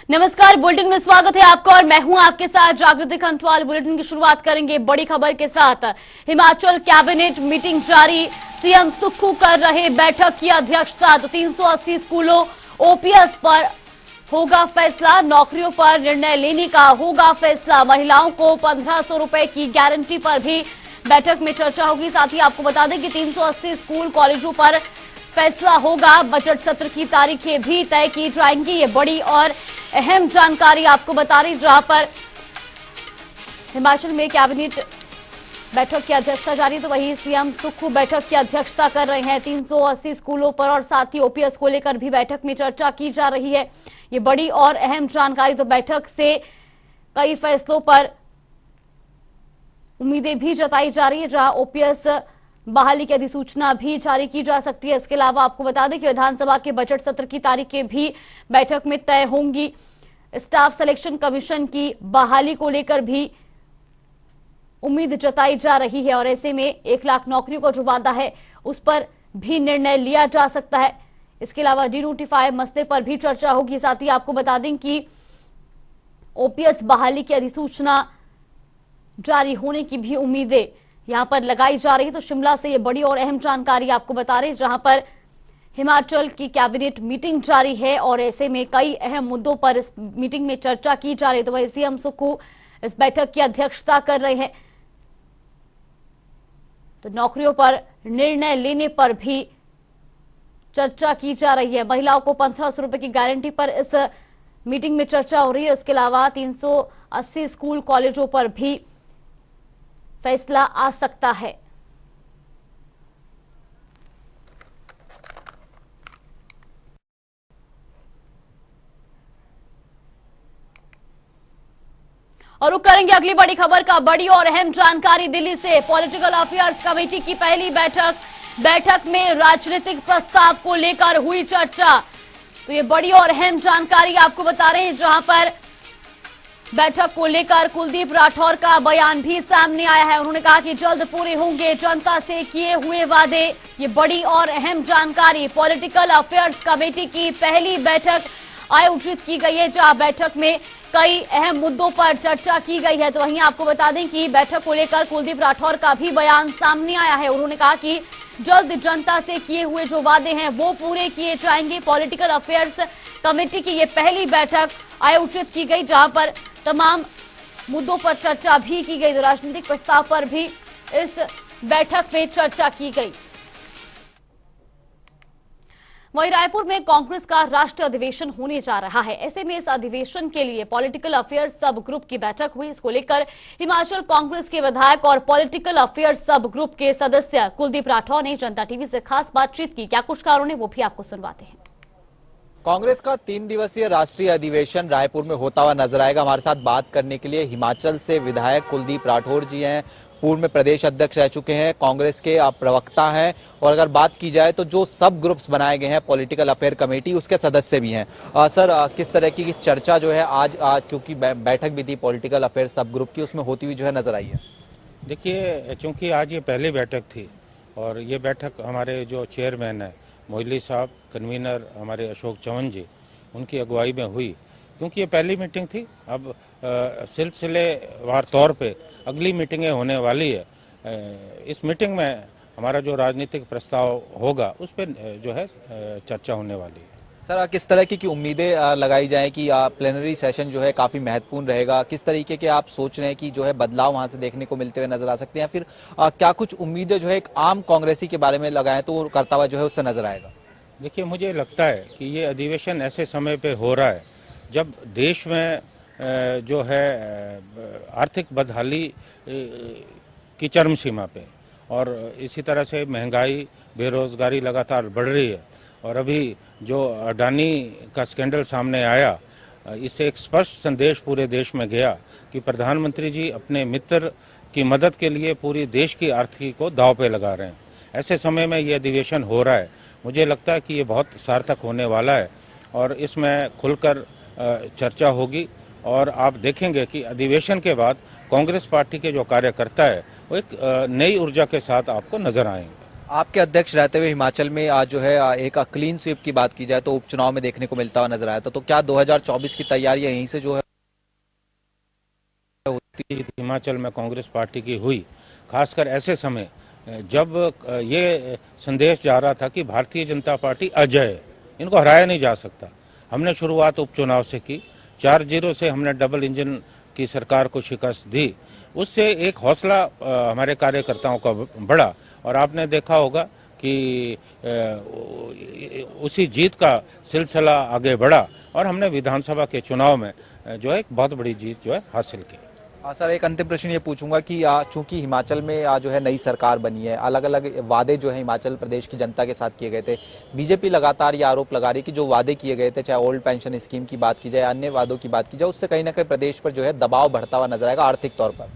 नमस्कार, बुलेटिन में स्वागत है आपका और मैं हूं आपके साथ जागृति खंतवाल। बुलेटिन की शुरुआत करेंगे बड़ी खबर के साथ। हिमाचल कैबिनेट मीटिंग जारी, सीएम सुक्खू कर रहे बैठक की अध्यक्षता। तो 380 स्कूलों ओपीएस पर होगा फैसला, नौकरियों पर निर्णय लेने का होगा फैसला। महिलाओं को 1500 रुपए की गारंटी पर भी बैठक में चर्चा होगी। साथ ही आपको बता दें कि 380 स्कूल कॉलेजों पर फैसला होगा। बजट सत्र की तारीखें भी तय की जाएंगी। ये बड़ी और अहम जानकारी आपको बता रही, जहां पर हिमाचल में कैबिनेट बैठक की अध्यक्षता जारी, तो वहीं सीएम सुक्खू बैठक की अध्यक्षता कर रहे हैं। 380 स्कूलों पर और साथ ही ओपीएस को लेकर भी बैठक में चर्चा की जा रही है। ये बड़ी और अहम जानकारी। तो बैठक से कई फैसलों पर उम्मीदें भी जताई जा रही है, जहां ओपीएस बहाली की अधिसूचना भी जारी की जा सकती है। इसके अलावा आपको बता दें कि विधानसभा के बजट सत्र की तारीखें भी बैठक में तय होंगी। स्टाफ सिलेक्शन कमीशन की बहाली को लेकर भी उम्मीद जताई जा रही है और ऐसे में 1 लाख नौकरियों का जो वादा है उस पर भी निर्णय लिया जा सकता है। इसके अलावा डी-नोटिफाई मसले पर भी चर्चा होगी। साथ ही आपको बता दें कि ओपीएस बहाली की अधिसूचना जारी होने की भी उम्मीदें यहां पर लगाई जा रही है। तो शिमला से ये बड़ी और अहम जानकारी आपको बता रहे हैं, जहां पर हिमाचल की कैबिनेट मीटिंग जारी है और ऐसे में कई अहम मुद्दों पर इस मीटिंग में चर्चा की जा रही है। तो वही सीएम सुक्खू इस बैठक की अध्यक्षता कर रहे हैं। तो नौकरियों पर निर्णय लेने पर भी चर्चा की जा रही है। महिलाओं को 1500 रुपए की गारंटी पर इस मीटिंग में चर्चा हो रही है। इसके अलावा 380 स्कूल कॉलेजों पर भी फैसला आ सकता है। और रुक करेंगे अगली बड़ी खबर का। बड़ी और अहम जानकारी दिल्ली से। पॉलिटिकल अफेयर्स कमेटी की पहली बैठक में राजनीतिक प्रस्ताव को लेकर हुई चर्चा। तो ये बड़ी और अहम जानकारी आपको बता रहे हैं, जहां पर बैठक को लेकर कुलदीप राठौर का बयान भी सामने आया है। उन्होंने कहा कि जल्द पूरे होंगे जनता से किए हुए वादे। ये बड़ी और अहम जानकारी। पॉलिटिकल अफेयर्स कमेटी की पहली बैठक आयोजित की गई है, जहां बैठक में कई अहम मुद्दों पर चर्चा की गई है। तो वहीं आपको बता दें कि बैठक को लेकर कुलदीप राठौर का भी बयान सामने आया है। उन्होंने कहा कि जल्द जनता से किए हुए जो वादे हैं वो पूरे किए जाएंगे। पॉलिटिकल अफेयर्स कमेटी की ये पहली बैठक आयोजित की गई, जहां पर तमाम मुद्दों पर चर्चा भी की गई। तो राजनीतिक प्रस्ताव पर भी इस बैठक में चर्चा की गई। वहीं रायपुर में कांग्रेस का राष्ट्रीय अधिवेशन होने जा रहा है। ऐसे में इस अधिवेशन के लिए पॉलिटिकल अफेयर्स सब ग्रुप की बैठक हुई। इसको लेकर हिमाचल कांग्रेस के विधायक और पॉलिटिकल अफेयर्स सब ग्रुप के सदस्य कुलदीप राठौर ने जनता टीवी से खास बातचीत की। क्या कुछ कहा उन्होंने, वो भी आपको सुनवाते हैं। कांग्रेस का 3 दिवसीय राष्ट्रीय अधिवेशन रायपुर में होता हुआ नजर आएगा। हमारे साथ बात करने के लिए हिमाचल से विधायक कुलदीप राठौर जी हैं। पूर्व में प्रदेश अध्यक्ष रह चुके हैं, कांग्रेस के प्रवक्ता हैं और अगर बात की जाए तो जो सब ग्रुप्स बनाए गए हैं पॉलिटिकल अफेयर कमेटी, उसके सदस्य भी हैं। सर, किस तरह की चर्चा जो है आज क्योंकि बैठक भी थी पॉलिटिकल अफेयर सब ग्रुप की, उसमें होती हुई जो है नजर आई है? देखिए, चूंकि आज ये पहली बैठक थी और ये बैठक हमारे जो चेयरमैन है मोइली साहब, कन्वीनर हमारे अशोक चौहान जी, उनकी अगुवाई में हुई। क्योंकि ये पहली मीटिंग थी, अब सिलसिलेवार तौर पे अगली मीटिंगें होने वाली है। इस मीटिंग में हमारा जो राजनीतिक प्रस्ताव होगा उस पर जो है चर्चा होने वाली है। सर, किस तरह की उम्मीदें लगाई जाए कि प्लेनरी सेशन जो है काफी महत्वपूर्ण रहेगा? किस तरीके के आप सोच रहे हैं कि जो है बदलाव वहां से देखने को मिलते हुए नजर आ सकते हैं? फिर क्या कुछ उम्मीदें जो है एक आम कांग्रेसी के बारे में लगाएं तो वो करता हुआ जो है उससे नजर आएगा? देखिए, मुझे लगता है कि ये अधिवेशन ऐसे समय पे हो रहा है जब देश में जो है आर्थिक बदहाली की चरम सीमा पे और इसी तरह से महंगाई, बेरोजगारी लगातार बढ़ रही है। और अभी जो अडानी का स्कैंडल सामने आया, इससे एक स्पष्ट संदेश पूरे देश में गया कि प्रधानमंत्री जी अपने मित्र की मदद के लिए पूरी देश की आर्थिकी को दांव पे लगा रहे हैं। ऐसे समय में ये अधिवेशन हो रहा है, मुझे लगता है कि ये बहुत सार्थक होने वाला है और इसमें खुलकर चर्चा होगी। और आप देखेंगे कि अधिवेशन के बाद कांग्रेस पार्टी के जो कार्यकर्ता है वो एक नई ऊर्जा के साथ आपको नजर आएंगे। आपके अध्यक्ष रहते हुए हिमाचल में आज जो है एक क्लीन स्वीप की बात की जाए तो उपचुनाव में देखने को मिलता हुआ नजर आया था, तो क्या 2024 की तैयारी यहीं से जो है हिमाचल में कांग्रेस पार्टी की हुई, खासकर ऐसे समय जब ये संदेश जा रहा था कि भारतीय जनता पार्टी अजय है, इनको हराया नहीं जा सकता। हमने शुरुआत उपचुनाव से की, 4-0 से हमने डबल इंजन की सरकार को शिकस्त दी। उससे एक हौसला हमारे कार्यकर्ताओं का बढ़ा और आपने देखा होगा कि उसी जीत का सिलसिला आगे बढ़ा और हमने विधानसभा के चुनाव में जो है एक बहुत बड़ी जीत जो है हासिल की। सर, एक अंतिम प्रश्न ये पूछूंगा कि चूंकि हिमाचल में जो है नई सरकार बनी है, अलग अलग वादे जो है हिमाचल प्रदेश की जनता के साथ किए गए थे। बीजेपी लगातार ये आरोप लगा रही है कि जो वादे किए गए थे, चाहे ओल्ड पेंशन स्कीम की बात की जाए, अन्य वादों की बात की जाए, उससे कहीं ना कहीं प्रदेश पर जो है दबाव बढ़ता हुआ नजर आएगा आर्थिक तौर पर।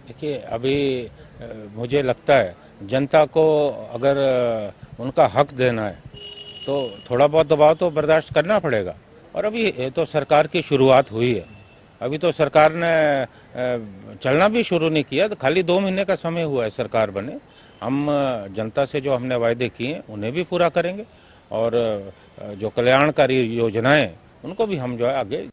देखिए, अभी मुझे लगता है जनता को अगर उनका हक देना है तो थोड़ा बहुत दबाव तो बर्दाश्त करना पड़ेगा। और अभी ये तो सरकार की शुरुआत हुई है, अभी तो सरकार ने चलना भी शुरू नहीं किया, तो खाली 2 महीने का समय हुआ है सरकार बने। हम जनता से जो हमने वायदे किए हैं उन्हें भी पूरा करेंगे और जो कल्याणकारी योजनाएं उनको भी हम जो है आगे।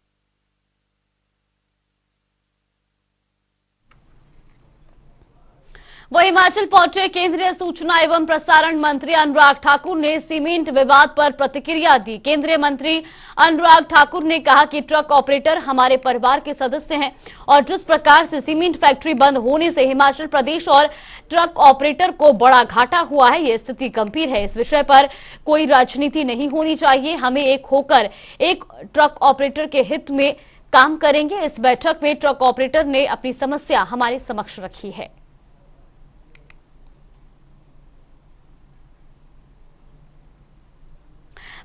वह हिमाचल पहुंचे केंद्रीय सूचना एवं प्रसारण मंत्री अनुराग ठाकुर ने सीमेंट विवाद पर प्रतिक्रिया दी। केंद्रीय मंत्री अनुराग ठाकुर ने कहा कि ट्रक ऑपरेटर हमारे परिवार के सदस्य हैं और जिस प्रकार से सीमेंट फैक्ट्री बंद होने से हिमाचल प्रदेश और ट्रक ऑपरेटर को बड़ा घाटा हुआ है, यह स्थिति गंभीर है। इस विषय पर कोई राजनीति नहीं होनी चाहिए, हमें एक होकर एक ट्रक ऑपरेटर के हित में काम करेंगे। इस बैठक में ट्रक ऑपरेटर ने अपनी समस्या हमारे समक्ष रखी है।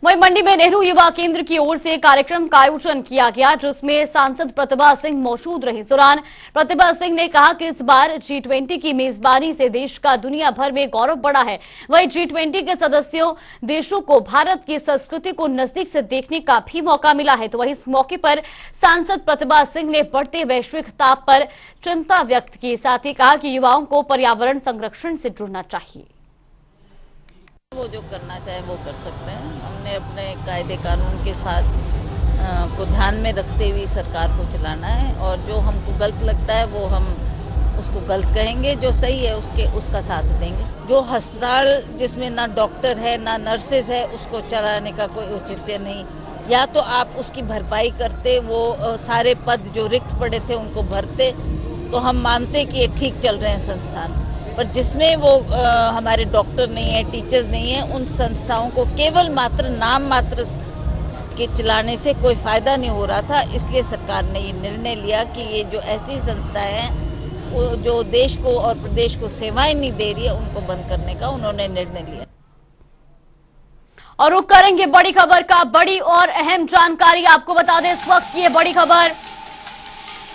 वहीं मंडी में नेहरू युवा केंद्र की ओर से कार्यक्रम का आयोजन किया गया, जिसमें सांसद प्रतिभा सिंह मौजूद रही। इस दौरान प्रतिभा सिंह ने कहा कि इस बार G20 की मेजबानी से देश का दुनिया भर में गौरव बढ़ा है। वहीं G20 के सदस्यों देशों को भारत की संस्कृति को नजदीक से देखने का भी मौका मिला है। तो वहीं इस मौके पर सांसद प्रतिभा सिंह ने बढ़ते वैश्विक ताप पर चिंता व्यक्त की, साथ ही कहा कि युवाओं को पर्यावरण संरक्षण से जुड़ना चाहिए। वो जो करना चाहे वो कर सकते हैं। हमने अपने कायदे कानून के साथ को ध्यान में रखते हुए सरकार को चलाना है और जो हमको गलत लगता है वो हम उसको गलत कहेंगे, जो सही है उसका साथ देंगे। जो अस्पताल जिसमें ना डॉक्टर है ना नर्सेज है उसको चलाने का कोई औचित्य नहीं। या तो आप उसकी भरपाई करते, वो सारे पद जो रिक्त पड़े थे उनको भरते, तो हम मानते कि ये ठीक चल रहे हैं संस्थान। पर जिसमें वो हमारे डॉक्टर नहीं है, टीचर्स नहीं है, उन संस्थाओं को केवल मात्र नाम मात्र के चलाने से कोई फायदा नहीं हो रहा था। इसलिए सरकार ने ये निर्णय लिया कि ये जो ऐसी संस्थाएं हैं वो जो देश को और प्रदेश को सेवाएं नहीं दे रही है उनको बंद करने का उन्होंने निर्णय लिया। और रुक करेंगे बड़ी खबर का। बड़ी और अहम जानकारी आपको बता दें, इस वक्त की बड़ी खबर,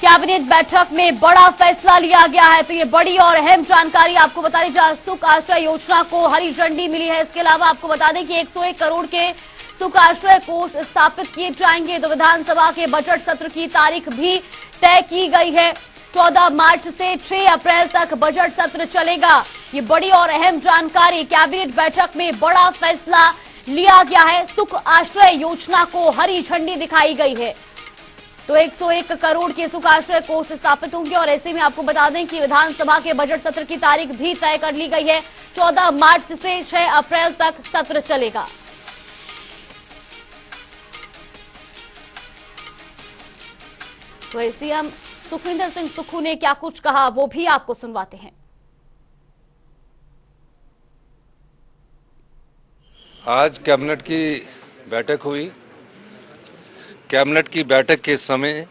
कैबिनेट बैठक में बड़ा फैसला लिया गया है। तो ये बड़ी और अहम जानकारी आपको बता दें, जहां सुख आश्रय योजना को हरी झंडी मिली है। इसके अलावा आपको बता दें कि 101 करोड़ के सुख आश्रय कोष स्थापित किए जाएंगे। तो विधानसभा के बजट सत्र की तारीख भी तय की गई है। 14 मार्च से 6 अप्रैल तक बजट सत्र चलेगा। ये बड़ी और अहम जानकारी, कैबिनेट बैठक में बड़ा फैसला लिया गया है। सुख आश्रय योजना को हरी झंडी दिखाई गई है। तो 101 करोड़ के सुख आश्रय कोष स्थापित होंगे और ऐसे में आपको बता दें कि विधानसभा के बजट सत्र की तारीख भी तय कर ली गई है। 14 मार्च से 6 अप्रैल तक सत्र चलेगा। तो सीएम सुखविंदर सिंह सुक्खू ने क्या कुछ कहा वो भी आपको सुनवाते हैं। आज कैबिनेट की बैठक हुई। कैबिनेट की बैठक के समय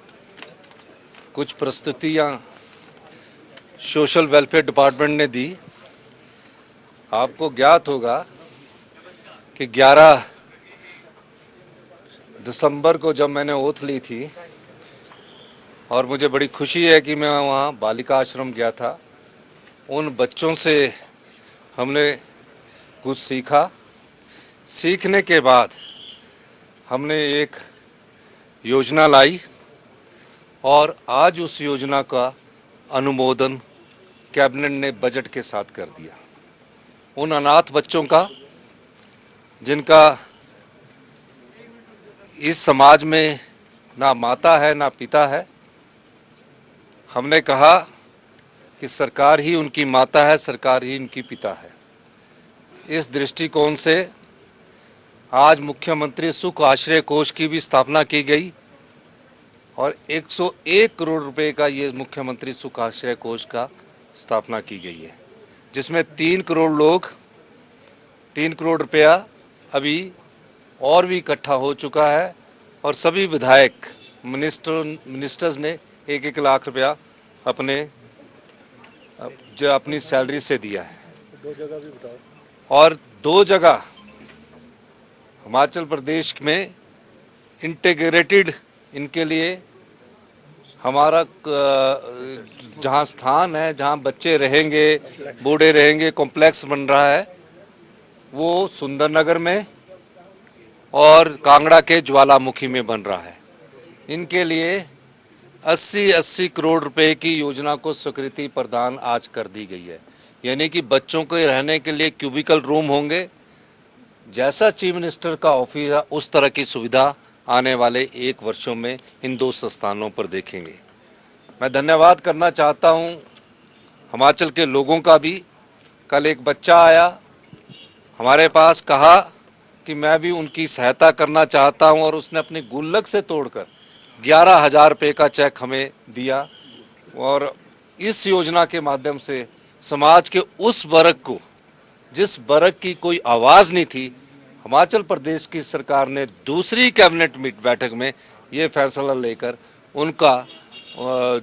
कुछ प्रस्तुतियां सोशल वेलफेयर डिपार्टमेंट ने दी। आपको ज्ञात होगा कि 11 दिसंबर को जब मैंने ओथ ली थी और मुझे बड़ी खुशी है कि मैं वहाँ बालिका आश्रम गया था, उन बच्चों से हमने कुछ सीखा। सीखने के बाद हमने एक योजना लाई और आज उस योजना का अनुमोदन कैबिनेट ने बजट के साथ कर दिया। उन अनाथ बच्चों का जिनका इस समाज में ना माता है ना पिता है। हमने कहा कि सरकार ही उनकी माता है, सरकार ही उनकी पिता है। इस दृष्टिकोण से आज मुख्यमंत्री सुख आश्रय कोष की भी स्थापना की गई और 101 करोड़ रुपए का ये मुख्यमंत्री सुख आश्रय कोष का स्थापना की गई है, जिसमें 3 करोड़ रुपया अभी और भी इकट्ठा हो चुका है और सभी विधायक मिनिस्टर्स ने 1-1 लाख रुपया अपनी सैलरी से दिया है। 2 जगह भी बताओ। और 2 जगह हिमाचल प्रदेश में इंटीग्रेटेड इनके लिए हमारा जहाँ स्थान है, जहाँ बच्चे रहेंगे, बूढ़े रहेंगे, कॉम्प्लेक्स बन रहा है, वो सुंदरनगर में और कांगड़ा के ज्वालामुखी में बन रहा है। इनके लिए 80 करोड़ रुपए की योजना को स्वीकृति प्रदान आज कर दी गई है। यानी कि बच्चों के रहने के लिए क्यूबिकल रूम होंगे, जैसा चीफ मिनिस्टर का ऑफिस है उस तरह की सुविधा आने वाले 1 वर्षों में इन 2 संस्थानों पर देखेंगे। मैं धन्यवाद करना चाहता हूं हिमाचल के लोगों का भी। कल एक बच्चा आया हमारे पास, कहा कि मैं भी उनकी सहायता करना चाहता हूं और उसने अपनी गुल्लक से तोड़कर 11,000 रुपये का चेक हमें दिया। और इस योजना के माध्यम से समाज के उस वर्ग को, जिस वर्ग की कोई आवाज़ नहीं थी, हिमाचल प्रदेश की सरकार ने दूसरी कैबिनेट बैठक में ये फैसला लेकर उनका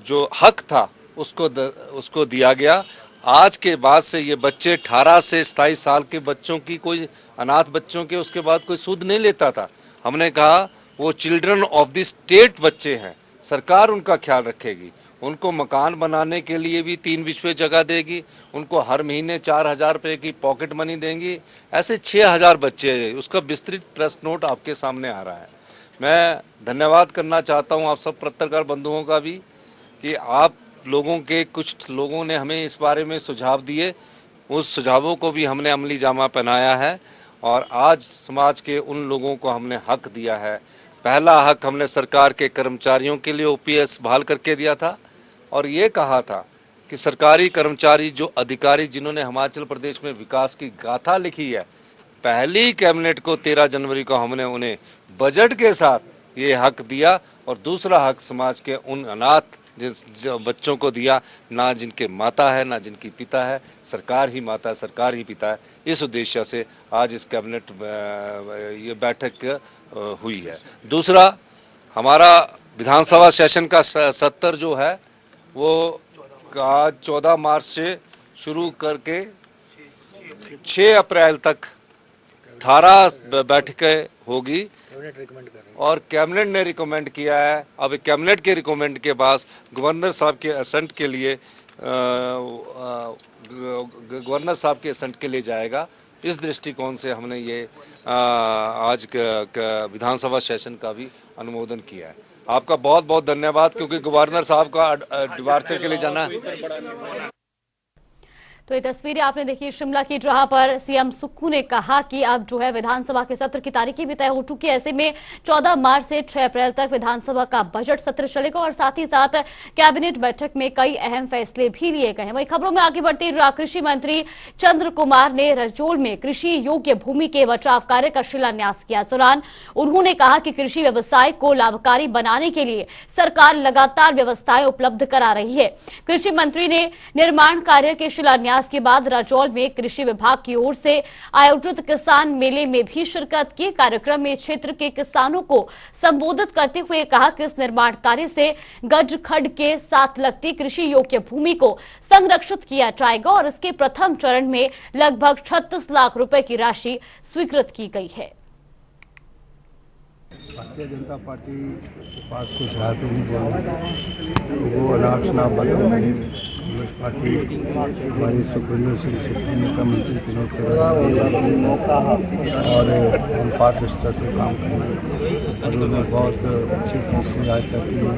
जो हक था उसको दिया गया। आज के बाद से ये बच्चे 18 से 27 साल के बच्चों की, कोई अनाथ बच्चों के उसके बाद कोई सूद नहीं लेता था। हमने कहा वो चिल्ड्रन ऑफ द स्टेट बच्चे हैं, सरकार उनका ख्याल रखेगी। उनको मकान बनाने के लिए भी 3 विश्व जगह देगी, उनको हर महीने 4,000 रुपये की पॉकेट मनी देंगी। ऐसे 6,000 बच्चे हैं। उसका विस्तृत प्रेस नोट आपके सामने आ रहा है। मैं धन्यवाद करना चाहता हूं आप सब पत्रकार बंधुओं का भी कि आप लोगों के कुछ लोगों ने हमें इस बारे में सुझाव दिए, उस सुझावों को भी हमने अमली जामा पहनाया है और आज समाज के उन लोगों को हमने हक दिया है। पहला हक हमने सरकार के कर्मचारियों के लिए ओपीएस बहाल करके दिया था और ये कहा था कि सरकारी कर्मचारी जो अधिकारी जिन्होंने हिमाचल प्रदेश में विकास की गाथा लिखी है, पहली कैबिनेट को 13 जनवरी को हमने उन्हें बजट के साथ ये हक दिया। और दूसरा हक समाज के उन अनाथ जो बच्चों को दिया, ना जिनके माता है ना जिनकी पिता है, सरकार ही माता है, सरकार ही पिता है। इस उद्देश्य से आज इस कैबिनेट ये बैठक हुई है। दूसरा, हमारा विधानसभा सेशन का सत्र जो है वो आज 14 मार्च से शुरू करके 6 अप्रैल तक 18 बैठकें होगी और कैबिनेट ने रिकमेंड किया है। अब कैबिनेट के रिकमेंड के बाद गवर्नर साहब के असेंट के लिए जाएगा। इस दृष्टिकोण से हमने ये आज विधानसभा सेशन का भी अनुमोदन किया है। आपका बहुत बहुत धन्यवाद, क्योंकि गवर्नर साहब का डिपार्चर के लिए जाना है। तो ये तस्वीरें आपने देखी शिमला की, जहां पर सीएम सुक्खू ने कहा कि अब जो है विधानसभा के सत्र की तारीखें भी तय हो चुकी है। ऐसे में 14 मार्च से 6 अप्रैल तक विधानसभा का बजट सत्र चलेगा और साथ ही साथ कैबिनेट बैठक में कई अहम फैसले भी लिए गए हैं। वही खबरों में आगे बढ़ते कृषि मंत्री चंद्र कुमार ने रजोल में कृषि योग्य भूमि के बचाव कार्य का शिलान्यास किया। इस दौरान उन्होंने कहा कि कृषि व्यवसाय को लाभकारी बनाने के लिए सरकार लगातार व्यवस्थाएं उपलब्ध करा रही है। कृषि मंत्री ने निर्माण कार्य के शिलान्यास के बाद रजौल में कृषि विभाग की ओर से आयोजित किसान मेले में भी शिरकत की। कार्यक्रम में क्षेत्र के किसानों को संबोधित करते हुए कहा कि इस निर्माण कार्य से गज खड्ड के साथ लगती कृषि योग्य भूमि को संरक्षित किया जाएगा और इसके प्रथम चरण में लगभग 36 लाख रुपए की राशि स्वीकृत की गई है। भारतीय जनता पार्टी के पास कुछ है तो नहीं बोला, वो अनाप शनाप बातों में कांग्रेस पार्टी हमारे सुखविंदर सिंह सुक्खू नेता मंत्री के नेतृत्व और हम पारदर्शिता से काम करेंगे और उन्होंने बहुत अच्छे फैसले आज करती है।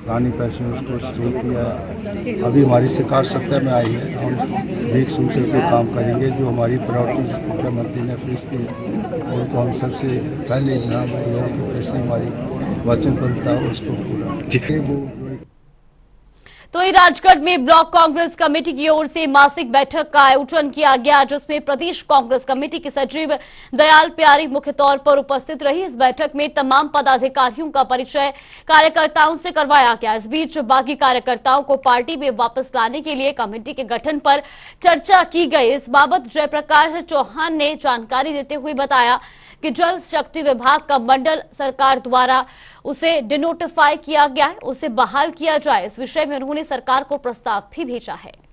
पुरानी पेंशन उसको स्टोर किया है। अभी हमारी सरकार सत्ता में आई है, हम देख सुन करके काम करेंगे। जो हमारी प्रायोरिटीज मुख्यमंत्री ने फेस की उनको हम सबसे पहले यहाँ लोगों की प्रश्न हमारी वचनबद्धता उसको पूरा तो ही राजगढ़ में ब्लॉक कांग्रेस कमेटी की ओर से मासिक बैठक का आयोजन किया गया, जिसमें प्रदेश कांग्रेस कमेटी की सचिव दयाल प्यारी मुख्य तौर पर उपस्थित रही। इस बैठक में तमाम पदाधिकारियों का परिचय कार्यकर्ताओं से करवाया गया। इस बीच बागी कार्यकर्ताओं को पार्टी में वापस लाने के लिए कमेटी के गठन पर चर्चा की गई। इस बाबत जयप्रकाश चौहान ने जानकारी देते हुए बताया कि जल शक्ति विभाग का मंडल सरकार द्वारा उसे डिनोटिफाई किया गया है, उसे बहाल किया जाए। इस विषय में उन्होंने सरकार को प्रस्ताव भी भेजा है।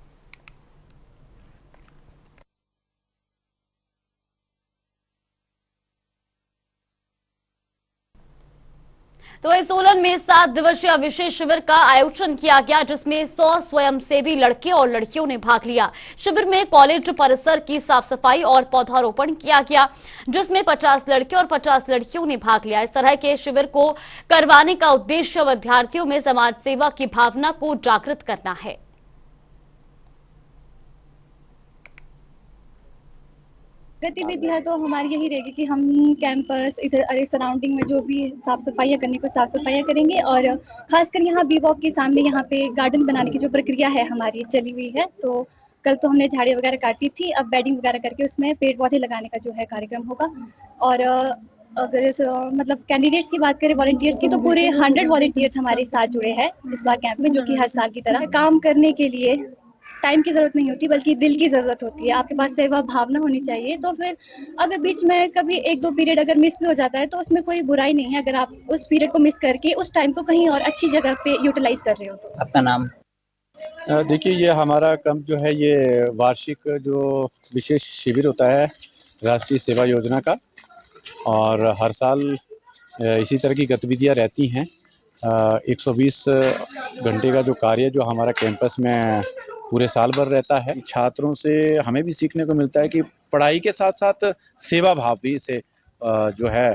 तो इस सोलन में 7 दिवसीय विशेष शिविर का आयोजन किया गया, जिसमें 100 स्वयंसेवी लड़के और लड़कियों ने भाग लिया। शिविर में कॉलेज परिसर की साफ सफाई और पौधारोपण किया गया, जिसमें 50 लड़के और 50 लड़कियों ने भाग लिया। इस तरह के शिविर को करवाने का उद्देश्य विद्यार्थियों में समाज सेवा की भावना को जागृत करना है। गतिविधियाँ तो हमारी यही रहेगी कि हम कैंपस इधर सराउंडिंग में जो भी साफ़ सफाइयाँ करने को साफ़ सफाइयाँ करेंगे, और खासकर यहाँ बी वॉक के सामने यहाँ पे गार्डन बनाने की जो प्रक्रिया है हमारी चली हुई है। तो कल तो हमने झाड़ियाँ वगैरह काटी थी, अब बेडिंग वगैरह करके उसमें पेड़ पौधे लगाने का जो है कार्यक्रम होगा। और अगर मतलब कैंडिडेट्स की बात करें, वॉलंटियर्स की, तो पूरे 100 वॉलंटियर्स हमारे साथ जुड़े हैं इस बार कैंप में, जो कि हर साल की तरह। काम करने के लिए टाइम की ज़रूरत नहीं होती, बल्कि दिल की ज़रूरत होती है। आपके पास सेवा भावना होनी चाहिए। तो फिर अगर बीच में कभी 1-2 पीरियड अगर मिस भी हो जाता है तो उसमें कोई बुराई नहीं है, अगर आप उस पीरियड को मिस करके उस टाइम को कहीं और अच्छी जगह पे यूटिलाइज कर रहे हो तो। आपका नाम? देखिए, ये हमारा कैंप जो है ये वार्षिक जो विशेष शिविर होता है राष्ट्रीय सेवा योजना का, और हर साल इसी तरह की गतिविधियाँ रहती हैं। 120 घंटे का जो कार्य जो हमारा कैंपस में पूरे साल भर रहता है। छात्रों से हमें भी सीखने को मिलता है कि पढ़ाई के साथ साथ सेवा भाव भी से जो है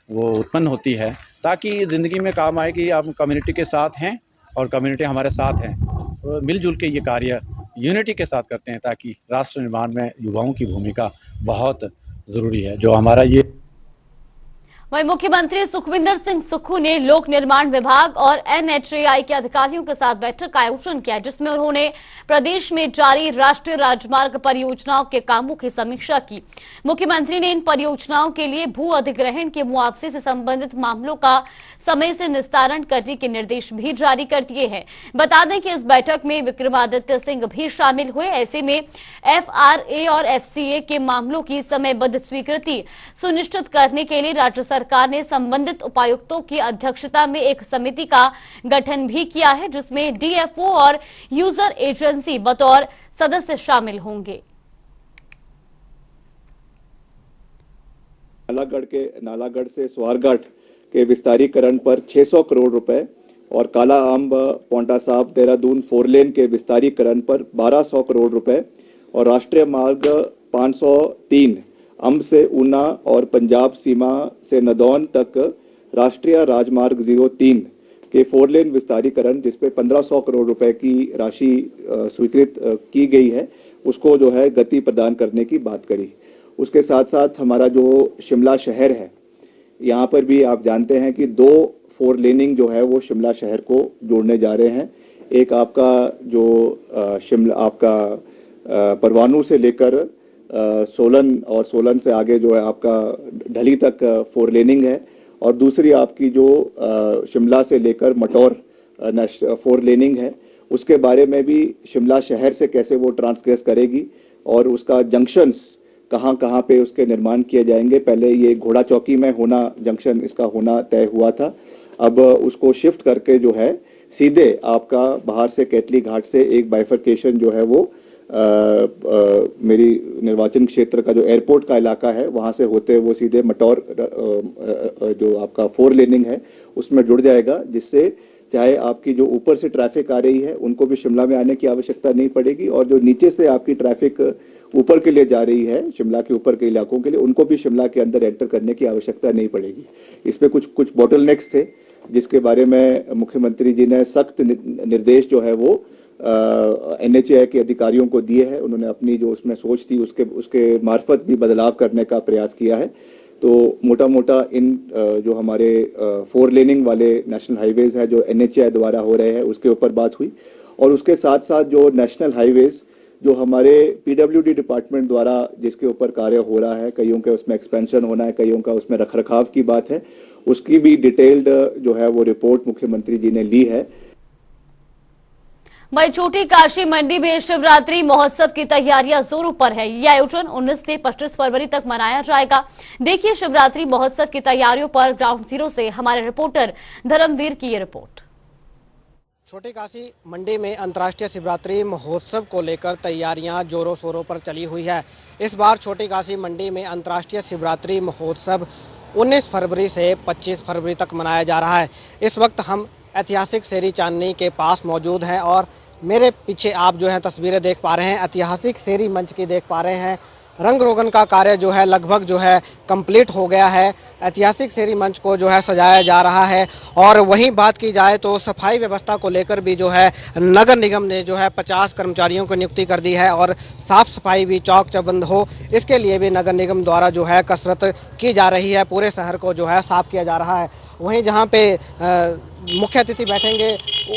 वो उत्पन्न होती है, ताकि ज़िंदगी में काम आए कि आप कम्युनिटी के साथ हैं और कम्युनिटी हमारे साथ हैं। तो मिलजुल के ये कार्य यूनिटी के साथ करते हैं, ताकि राष्ट्र निर्माण में युवाओं की भूमिका बहुत ज़रूरी है। जो हमारा ये वहीं मुख्यमंत्री सुखविंदर सिंह सुक्खू ने लोक निर्माण विभाग और NHAI के अधिकारियों के साथ बैठक का आयोजन किया, जिसमें उन्होंने प्रदेश में जारी राष्ट्रीय राजमार्ग परियोजनाओं के कामों की समीक्षा की। मुख्यमंत्री ने इन परियोजनाओं के लिए भू अधिग्रहण के मुआवजे से संबंधित मामलों का समय से निस्तारण करने के निर्देश भी जारी कर दिए हैं। बता दें कि इस बैठक में विक्रमादित्य सिंह भी शामिल हुए। ऐसे में FRA और FCA के मामलों की समयबद्ध स्वीकृति सुनिश्चित करने के लिए राज्य सरकार ने संबंधित उपायुक्तों की अध्यक्षता में एक समिति का गठन भी किया है, जिसमें DFO और यूजर एजेंसी बतौर सदस्य शामिल होंगे। नालागढ़ से स्वारघाट के विस्तारीकरण पर 600 करोड़ रुपए और काला आम्ब पोंटा साहब देहरादून 4 लेन के विस्तारीकरण पर 1200 करोड़ रुपए और राष्ट्रीय मार्ग 503 अम्ब से ऊना और पंजाब सीमा से नदौन तक राष्ट्रीय राजमार्ग 03 के 4 लेन विस्तारीकरण, जिसपे 1500 करोड़ रुपए की राशि स्वीकृत की गई है, उसको जो है गति प्रदान करने की बात करी। उसके साथ साथ हमारा जो शिमला शहर है, यहाँ पर भी आप जानते हैं कि 2 4 लेनिंग जो है वो शिमला शहर को जोड़ने जा रहे हैं। एक आपका जो शिमला आपका परवाणू से लेकर सोलन और सोलन से आगे जो है आपका ढली तक 4 लेनिंग है, और दूसरी आपकी जो शिमला से लेकर मटौर 4 लेनिंग है। उसके बारे में भी शिमला शहर से कैसे वो ट्रांसग्रेस करेगी और उसका जंक्शंस कहाँ कहाँ पे उसके निर्माण किए जाएंगे। पहले ये घोड़ा चौकी में होना जंक्शन इसका होना तय हुआ था, अब उसको शिफ्ट करके जो है सीधे आपका बाहर से कैटली घाट से एक बाइफर्केशन जो है वो मेरी निर्वाचन क्षेत्र का जो एयरपोर्ट का इलाका है वहाँ से होते वो सीधे मटौर जो आपका 4 लेनिंग है उसमें जुड़ जाएगा, जिससे चाहे आपकी जो ऊपर से ट्रैफिक आ रही है उनको भी शिमला में आने की आवश्यकता नहीं पड़ेगी, और जो नीचे से आपकी ट्रैफिक ऊपर के लिए जा रही है, शिमला के ऊपर के इलाकों के लिए, उनको भी शिमला के अंदर एंटर करने की आवश्यकता नहीं पड़ेगी। इसमें कुछ बॉटलनेक्स थे जिसके बारे में मुख्यमंत्री जी ने सख्त निर्देश जो है वो NHAI के अधिकारियों को दिए हैं। उन्होंने अपनी जो उसमें सोच थी उसके मार्फत भी बदलाव करने का प्रयास किया है। तो मोटा मोटा इन जो हमारे 4 लेनिंग वाले नेशनल हाईवेज है जो NHAI द्वारा हो रहे हैं उसके ऊपर बात हुई, और उसके साथ साथ जो नेशनल हाईवेज जो हमारे PWD डिपार्टमेंट द्वारा जिसके ऊपर कार्य हो रहा है, कईयों के उसमें एक्सपेंशन होना है, कईयों का उसमें रखरखाव की बात है, उसकी भी डिटेल्ड जो है वो रिपोर्ट मुख्यमंत्री जी ने ली है। वहीं छोटी काशी मंडी में शिवरात्रि महोत्सव की तैयारियां जोरों पर है। यह आयोजन 19 से 25 फरवरी तक मनाया जाएगा। देखिए शिवरात्रि महोत्सव की तैयारियों पर ग्राउंड जीरो से हमारे रिपोर्टर धर्मवीर की ये रिपोर्ट। छोटी काशी मंडी में अंतर्राष्ट्रीय शिवरात्रि महोत्सव को लेकर तैयारियां जोरों शोरों पर चली हुई है। इस बार छोटी काशी मंडी में अंतर्राष्ट्रीय शिवरात्रि महोत्सव 19 फरवरी से 25 फरवरी तक मनाया जा रहा है। इस वक्त हम ऐतिहासिक शेरी चांदनी के पास मौजूद हैं और मेरे पीछे आप जो है तस्वीरें देख पा रहे हैं, ऐतिहासिक शेरी मंच की देख पा रहे हैं। रंग रोगन का कार्य जो है लगभग जो है कंप्लीट हो गया है। ऐतिहासिक शेरी मंच को जो है सजाया जा रहा है। और वहीं बात की जाए तो सफाई व्यवस्था को लेकर भी जो है नगर निगम ने जो है 50 कर्मचारियों को नियुक्ति कर दी है और साफ सफाई भी चौक चौबंद हो, इसके लिए भी नगर निगम द्वारा जो है कसरत की जा रही है। पूरे शहर को जो है साफ किया जा रहा है। वहीं जहाँ पे मुख्य अतिथि बैठेंगे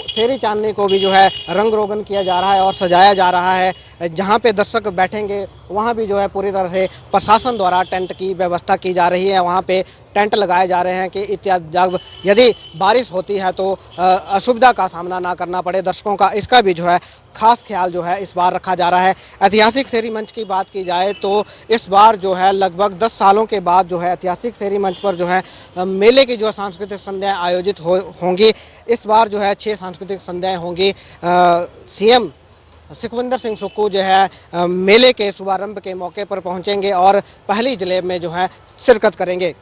शेरी चांदनी को भी जो है रंग रोगन किया जा रहा है और सजाया जा रहा है। जहाँ पे दर्शक बैठेंगे वहाँ भी जो है पूरी तरह से प्रशासन द्वारा टेंट की व्यवस्था की जा रही है। वहाँ पे टेंट लगाए जा रहे हैं कि जब यदि बारिश होती है तो असुविधा का सामना ना करना पड़े दर्शकों का, इसका भी जो है खास ख्याल जो है इस बार रखा जा रहा है। ऐतिहासिक शेरी मंच की बात की जाए तो इस बार जो है लगभग 10 सालों के बाद जो है ऐतिहासिक शेरी मंच पर जो है मेले की जो सांस्कृतिक संध्याएं आयोजित होंगी। इस बार जो है 6 सांस्कृतिक संध्याएं होंगी। CM सुखविंदर सिंह सुक्खू जो है मेले के शुभारंभ के मौके पर पहुंचेंगे और पहली जलेब में जो है शिरकत करेंगे।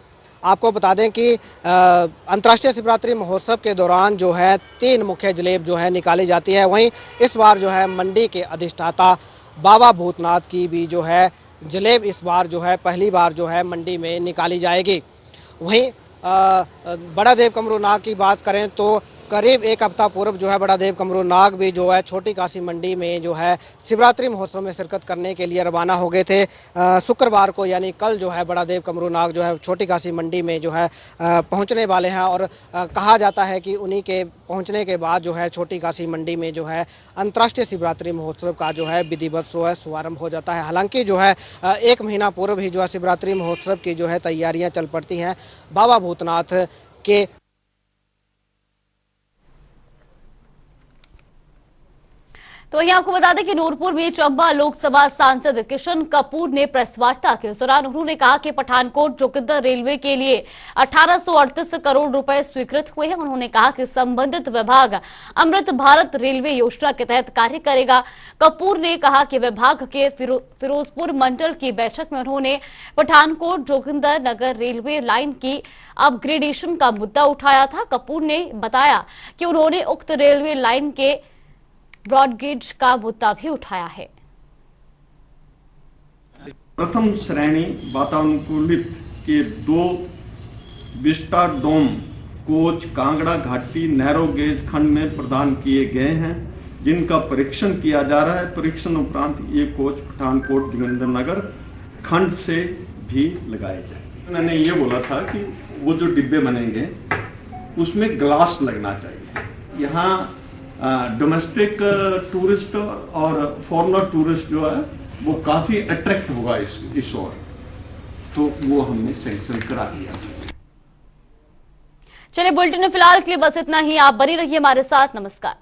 आपको बता दें कि अंतर्राष्ट्रीय शिवरात्रि महोत्सव के दौरान जो है 3 मुख्य जलेब जो है निकाली जाती है। वहीं इस बार जो है मंडी के अधिष्ठाता बाबा भूतनाथ की भी जो है जलेब इस बार जो है पहली बार जो है मंडी में निकाली जाएगी। वहीं बड़ा देव कमरू नाग की बात करें तो करीब 1 हफ्ता पूर्व जो है बड़ा देव कमरू नाग भी जो है छोटी काशी मंडी में जो है शिवरात्रि महोत्सव में शिरकत करने के लिए रवाना हो गए थे। शुक्रवार को यानी कल जो है बड़ा देव कमरू नाग जो है छोटी काशी मंडी में जो है पहुंचने वाले हैं और कहा जाता है कि उन्हीं के पहुंचने के बाद जो है छोटी काशी मंडी में जो है अंतर्राष्ट्रीय शिवरात्रि महोत्सव का जो है विधिवत शुभारंभ हो जाता है। हालांकि जो है 1 महीना पूर्व ही जो है शिवरात्रि महोत्सव की जो है तैयारियां चल पड़ती हैं। बाबा भूतनाथ के तो वहीं आपको बता दें कि नूरपुर में चंबा लोकसभा सांसद किशन कपूर ने प्रेस वार्ता के दौरान उन्होंने कहा कि पठानकोट जोगिंदर रेलवे के लिए 1838 करोड़ रुपए स्वीकृत हुए हैं। उन्होंने कहा कि संबंधित विभाग अमृत भारत रेलवे योजना के तहत कार्य करेगा। कपूर ने कहा कि विभाग के फिरोजपुर मंडल की बैठक में उन्होंने पठानकोट जोगिंदर नगर रेलवे लाइन की अपग्रेडेशन का मुद्दा उठाया था। कपूर ने बताया कि उन्होंने उक्त रेलवे लाइन के ब्रॉडगेज का मुद्दा भी उठाया है। प्रथम श्रेणी वातानुकूलित के 2 विस्टा डोम कोच कांगड़ा घाटी नैरो गेज खंड में प्रदान किए गए हैं, जिनका परीक्षण किया जा रहा है। परीक्षण उपरांत ये कोच पठानकोट जोगिंदर नगर खंड से भी लगाए जाए। मैंने ये बोला था कि वो जो डिब्बे बनेंगे उसमें ग्लास लगना चाहिए। यहाँ डोमेस्टिक टूरिस्ट और फॉरेनर टूरिस्ट जो है वो काफ़ी अट्रैक्ट होगा इस ओर, तो वो हमने सैंक्शन करा दिया। चलिए बुलेटिन में फिलहाल के लिए बस इतना ही। आप बनी रहिए हमारे साथ। नमस्कार।